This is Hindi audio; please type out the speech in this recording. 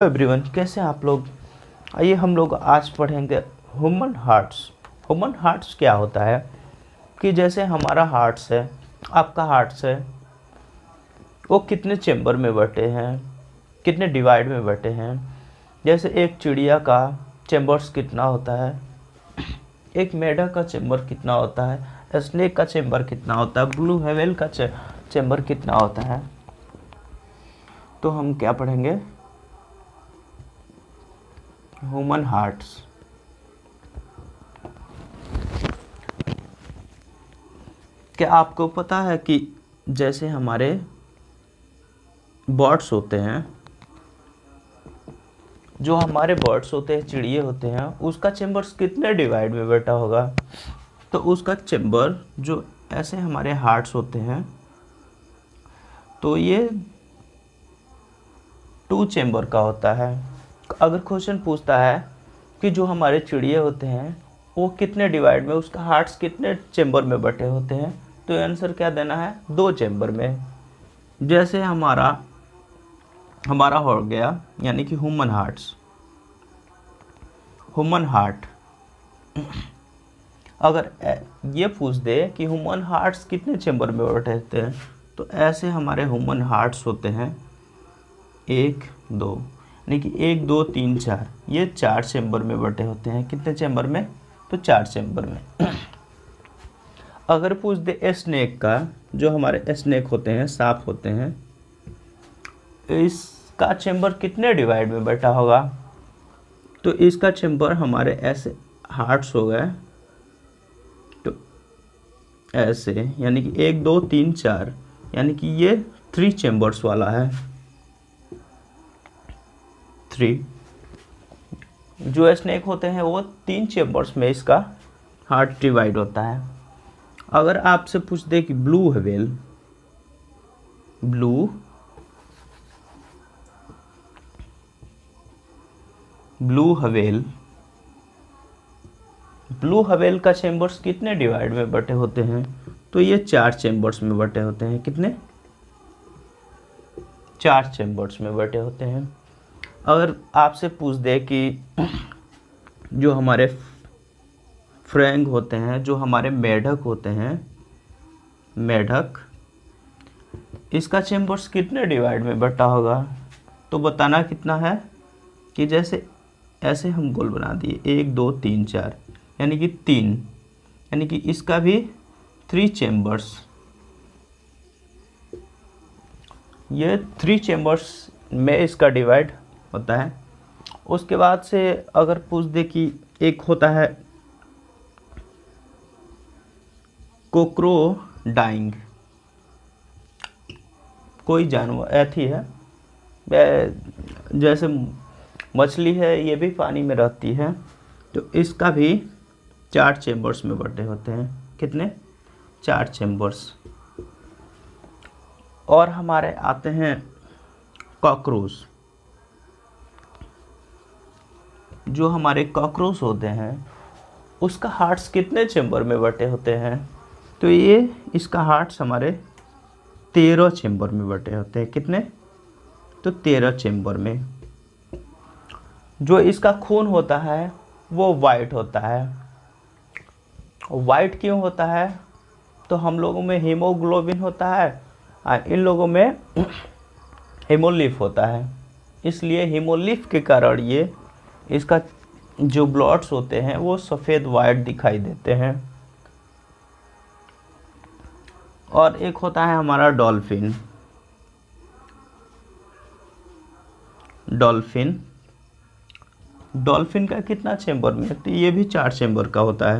एवरीवन, कैसे हैं आप लोग। आइए हम लोग आज पढ़ेंगे ह्यूमन हार्ट्स। ह्यूमन हार्ट्स क्या होता है कि जैसे हमारा हार्ट्स है, आपका हार्ट्स है, वो कितने चेंबर में बटे हैं, कितने डिवाइड में बटे हैं। जैसे एक चिड़िया का चेंबर्स कितना होता है, एक मेढक का चेंबर कितना होता है, स्नेक का चेंबर कितना होता है, ब्लू व्हेल का चेंबर कितना होता है। तो हम क्या पढ़ेंगे, ह्यूमन हार्ट्स। क्या आपको पता है कि जैसे हमारे बर्ड्स होते हैं, जो हमारे बर्ड्स होते हैं, चिड़िए होते हैं, उसका चेंबर्स कितने डिवाइड में बैठा होगा। तो उसका चेंबर जो ऐसे हमारे हार्ट्स होते हैं, तो ये 2 चेंबर का होता है। अगर क्वेश्चन पूछता है कि जो हमारे चिड़िए होते हैं वो कितने डिवाइड में, उसका हार्ट्स कितने चेंबर में बटे होते हैं, तो आंसर क्या देना है, 2 चेंबर में। जैसे हमारा हो गया, यानी कि ह्यूमन हार्ट्स। ह्यूमन हार्ट अगर ये पूछ दे कि ह्यूमन हार्ट्स कितने चेंबर में बटे होते हैं, तो ऐसे हमारे ह्यूमन हार्ट्स होते हैं 1 2, यानी कि 1 2 3 4, ये 4 चेंबर में बटे होते हैं। कितने चेंबर में, तो 4 चेंबर में। अगर पूछ दे स्नेक का, जो हमारे स्नेक होते हैं, सांप होते हैं, इसका चेंबर कितने डिवाइड में बैठा होगा, तो इसका चेंबर हमारे ऐसे हार्ट्स हो गए, तो ऐसे, यानी कि 1 2 3 4, यानी कि ये 3 चेंबर्स वाला है। 3 जो स्नेक होते हैं वो 3 चेंबर्स में इसका हार्ट डिवाइड होता है। अगर आपसे पूछ दे कि ब्लू व्हेल का चेंबर्स कितने डिवाइड में बटे होते हैं, तो ये 4 चेंबर्स में बटे होते हैं। कितने, 4 चेंबर्स में बटे होते हैं। अगर आपसे पूछ दे कि जो हमारे फ्रैंक होते हैं, जो हमारे मेढक होते हैं, मेढक, इसका चेंबर्स कितने डिवाइड में बटा होगा, तो बताना कितना है कि जैसे ऐसे हम गोल बना दिए 1 2 3 4, यानी कि 3, यानी कि इसका भी 3 चेंबर्स, ये 3 चेंबर्स में इसका डिवाइड होता है। उसके बाद से अगर पूछ दे कि एक होता है कोक्रोडाइल, कोई जानवर ऐसी है, जैसे मछली है, ये भी पानी में रहती है, तो इसका भी 4 चेंबर्स में बटे होते हैं। कितने, 4 चेंबर्स। और हमारे आते हैं कॉकरोच। जो हमारे कॉकरोच होते हैं, उसका हार्ट्स कितने चेंबर में बटे होते हैं, तो ये इसका हार्ट्स हमारे 13 चेंबर में बटे होते हैं। कितने, तो 13 चेंबर में। जो इसका खून होता है वो वाइट होता है। वाइट क्यों होता है, तो हम लोगों में हीमोग्लोबिन होता है, इन लोगों में हीमोलिफ होता है, इसलिए हीमोलिफ के कारण ये इसका जो ब्लड्स होते हैं वो सफ़ेद वाइट दिखाई देते हैं। और एक होता है हमारा डॉल्फिन। डॉल्फिन का कितना चेंबर में, तो ये भी 4 चेंबर का होता है।